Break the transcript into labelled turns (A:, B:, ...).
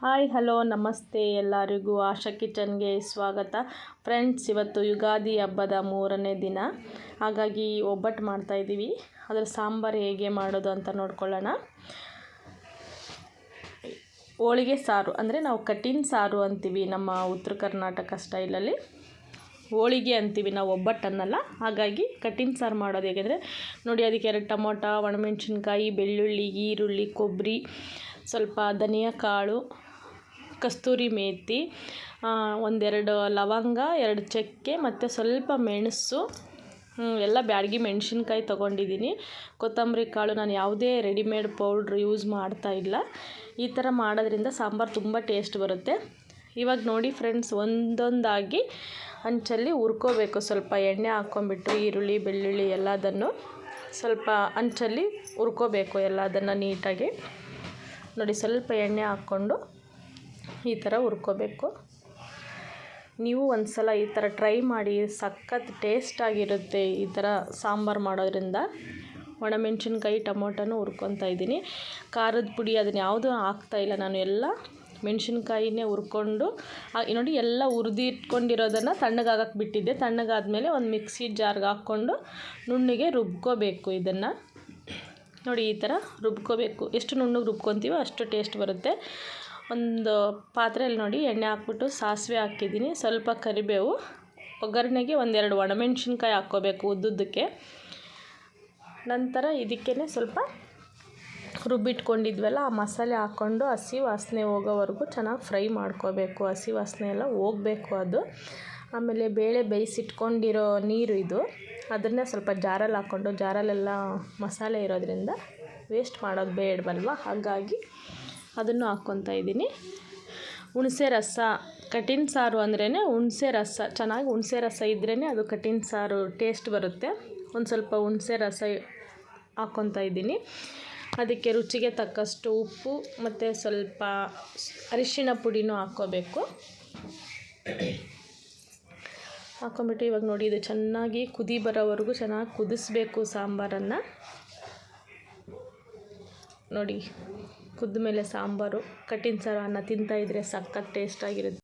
A: Hi hello ನಮಸ್ತೆ ಎಲ್ಲರಿಗೂ ಆಶಾ ಕಿಚನ್ಗೆ ಸ್ವಾಗತ. ಫ್ರೆಂಡ್ಸ್, ಇವತ್ತು ಯುಗಾದಿ ಹಬ್ಬದ 3ನೇ ದಿನ, ಹಾಗಾಗಿ ಒಬ್ಬಟ್ಟು ಮಾಡ್ತಾಯಿದ್ದೀವಿ. ಅದರ ಸಾಂಬಾರು ಹೇಗೆ ಮಾಡೋದು ಅಂತ ನೋಡ್ಕೊಳ್ಳೋಣ. ಹೋಳಿಗೆ ಸಾರು ಅಂದರೆ ನಾವು ಕಟ್ಟಿನ ಸಾರು ಅಂತೀವಿ ನಮ್ಮ ಉತ್ತರ ಕರ್ನಾಟಕ ಸ್ಟೈಲಲ್ಲಿ. ಹೋಳಿಗೆ ಅಂತೀವಿ ನಾವು, ಒಬ್ಬಟ್ಟು ಅನ್ನಲ್ಲ. ಹಾಗಾಗಿ ಕಟ್ಟಿನ ಸಾರು ಮಾಡೋದು ಹೇಗೆಂದರೆ ನೋಡಿ, ಅದಕ್ಕೆ 2 ಟೊಮೊಟೊ, ಒಣಮೆಣಸಿನ್ಕಾಯಿ, ಬೆಳ್ಳುಳ್ಳಿ, ಈರುಳ್ಳಿ, ಕೊಬ್ಬರಿ, ಸ್ವಲ್ಪ ಧನಿಯಾ ಕಾಳು, ಕಸ್ತೂರಿ ಮೇಥಿ, 1-2 ಲವಂಗ, 2 ಚಕ್ಕೆ ಮತ್ತು ಸ್ವಲ್ಪ ಮೆಣಸು, ಎಲ್ಲ ಬ್ಯಾಡಗಿ ಮೆಣಸಿನ್ಕಾಯಿ ತೊಗೊಂಡಿದ್ದೀನಿ. ಕೊತ್ತಂಬರಿ ಕಾಳು. ನಾನು ಯಾವುದೇ ರೆಡಿಮೇಡ್ ಪೌಡ್ರ್ ಯೂಸ್ ಮಾಡ್ತಾಯಿಲ್ಲ. ಈ ಥರ ಮಾಡೋದ್ರಿಂದ ಸಾಂಬಾರು ತುಂಬ ಟೇಸ್ಟ್ ಬರುತ್ತೆ. ಇವಾಗ ನೋಡಿ ಫ್ರೆಂಡ್ಸ್, ಒಂದೊಂದಾಗಿ ಹಂಚಲ್ಲಿ ಹುರ್ಕೋಬೇಕು. ಸ್ವಲ್ಪ ಎಣ್ಣೆ ಹಾಕ್ಕೊಂಬಿಟ್ಟು ಈರುಳ್ಳಿ, ಬೆಳ್ಳುಳ್ಳಿ ಎಲ್ಲದನ್ನು ಸ್ವಲ್ಪ ಹಂಚಲ್ಲಿ ಹುರ್ಕೋಬೇಕು. ಎಲ್ಲದನ್ನು ನೀಟಾಗಿ ನೋಡಿ, ಸ್ವಲ್ಪ ಎಣ್ಣೆ ಹಾಕ್ಕೊಂಡು ಈ ಥರ ಹುರ್ಕೋಬೇಕು. ನೀವು ಒಂದು ಸಲ ಈ ಥರ ಟ್ರೈ ಮಾಡಿ, ಸಖತ್ ಟೇಸ್ಟಾಗಿರುತ್ತೆ ಈ ಥರ ಸಾಂಬಾರು ಮಾಡೋದ್ರಿಂದ. ಒಣಮೆಣಸಿನ್ಕಾಯಿ, ಟೊಮೊಟೊನೂ ಹುರ್ಕೊತಾ ಇದ್ದೀನಿ. ಖಾರದ ಪುಡಿ ಅದನ್ನು ಯಾವುದೂ ಹಾಕ್ತಾಯಿಲ್ಲ ನಾನು, ಎಲ್ಲ ಮೆಣಸಿನ್ಕಾಯಿನೇ ಹುರ್ಕೊಂಡು ನೋಡಿ, ಎಲ್ಲ ಹುರಿದಿಟ್ಕೊಂಡಿರೋದನ್ನು ತಣ್ಣಗಾಗಕ್ಕೆ ಬಿಟ್ಟಿದ್ದೆ. ತಣ್ಣಗಾದ್ಮೇಲೆ ಒಂದು ಮಿಕ್ಸಿ ಜಾರ್ಗೆ ಹಾಕ್ಕೊಂಡು ನುಣ್ಣಗೆ ರುಬ್ಕೋಬೇಕು. ಇದನ್ನು ನೋಡಿ, ಈ ಥರ ರುಬ್ಕೋಬೇಕು. ಎಷ್ಟು ನುಣ್ಣಗೆ ರುಬ್ಕೊತೀವೋ ಅಷ್ಟು ಟೇಸ್ಟ್ ಬರುತ್ತೆ. ಒಂದು ಪಾತ್ರೆಯಲ್ಲಿ ನೋಡಿ ಎಣ್ಣೆ ಹಾಕ್ಬಿಟ್ಟು ಸಾಸಿವೆ ಹಾಕಿದ್ದೀನಿ, ಸ್ವಲ್ಪ ಕರಿಬೇವು, ಒಗ್ಗರಣೆಗೆ 1-2 ಒಣಮೆಣಸಿನ್ಕಾಯಿ ಹಾಕ್ಕೋಬೇಕು ಉದ್ದುದ್ದಕ್ಕೆ. ನಂತರ ಇದಕ್ಕೇ ಸ್ವಲ್ಪ ರುಬ್ಬಿಟ್ಕೊಂಡಿದ್ವಲ್ಲ ಆ ಮಸಾಲೆ ಹಾಕ್ಕೊಂಡು ಹಸಿ ವಾಸನೆ ಹೋಗೋವರೆಗೂ ಚೆನ್ನಾಗಿ ಫ್ರೈ ಮಾಡ್ಕೋಬೇಕು. ಹಸಿ ವಾಸನೆ ಎಲ್ಲ ಹೋಗಬೇಕು ಅದು. ಆಮೇಲೆ ಬೇಳೆ ಬೇಯಿಸಿಟ್ಕೊಂಡಿರೋ ನೀರು ಇದು, ಅದನ್ನೇ ಸ್ವಲ್ಪ ಜಾರಲ್ಲಿ ಹಾಕ್ಕೊಂಡು, ಜಾರಲ್ಲೆಲ್ಲ ಮಸಾಲೆ ಇರೋದ್ರಿಂದ ವೇಸ್ಟ್ ಮಾಡೋದು ಬೇಡವಲ್ವ, ಹಾಗಾಗಿ ಅದನ್ನು ಹಾಕ್ಕೊತಾ ಇದ್ದೀನಿ. ಹುಣಸೆ ರಸ, ಕಟ್ಟಿನ ಸಾರು ಅಂದ್ರೇ ಹುಣಸೆ ರಸ, ಚೆನ್ನಾಗಿ ಹುಣಸೆ ರಸ ಇದ್ರೇ ಅದು ಕಟ್ಟಿನ ಸಾರು ಟೇಸ್ಟ್ ಬರುತ್ತೆ. ಒಂದು ಸ್ವಲ್ಪ ಹುಣಸೆ ರಸ ಹಾಕ್ಕೊತಾ ಇದ್ದೀನಿ. ಅದಕ್ಕೆ ರುಚಿಗೆ ತಕ್ಕಷ್ಟು ಉಪ್ಪು ಮತ್ತು ಸ್ವಲ್ಪ ಅರಿಶಿಣ ಪುಡಿನೂ ಹಾಕ್ಕೋಬೇಕು. ಹಾಕ್ಕೊಂಬಿಟ್ಟು ಇವಾಗ ನೋಡಿ, ಇದು ಚೆನ್ನಾಗಿ ಕುದಿ ಬರೋವರೆಗೂ ಚೆನ್ನಾಗಿ ಕುದಿಸ್ಬೇಕು ಸಾಂಬಾರನ್ನು. ನೋಡಿ, ಕುದ್ದ ಮೇಲೆ ಸಾಂಬಾರು, ಕಟ್ಟಿನ ಸಾರು ಅನ್ನ ತಿಂತಾಯಿದ್ರೆ ಸಖತ್ ಟೇಸ್ಟಾಗಿರುತ್ತೆ.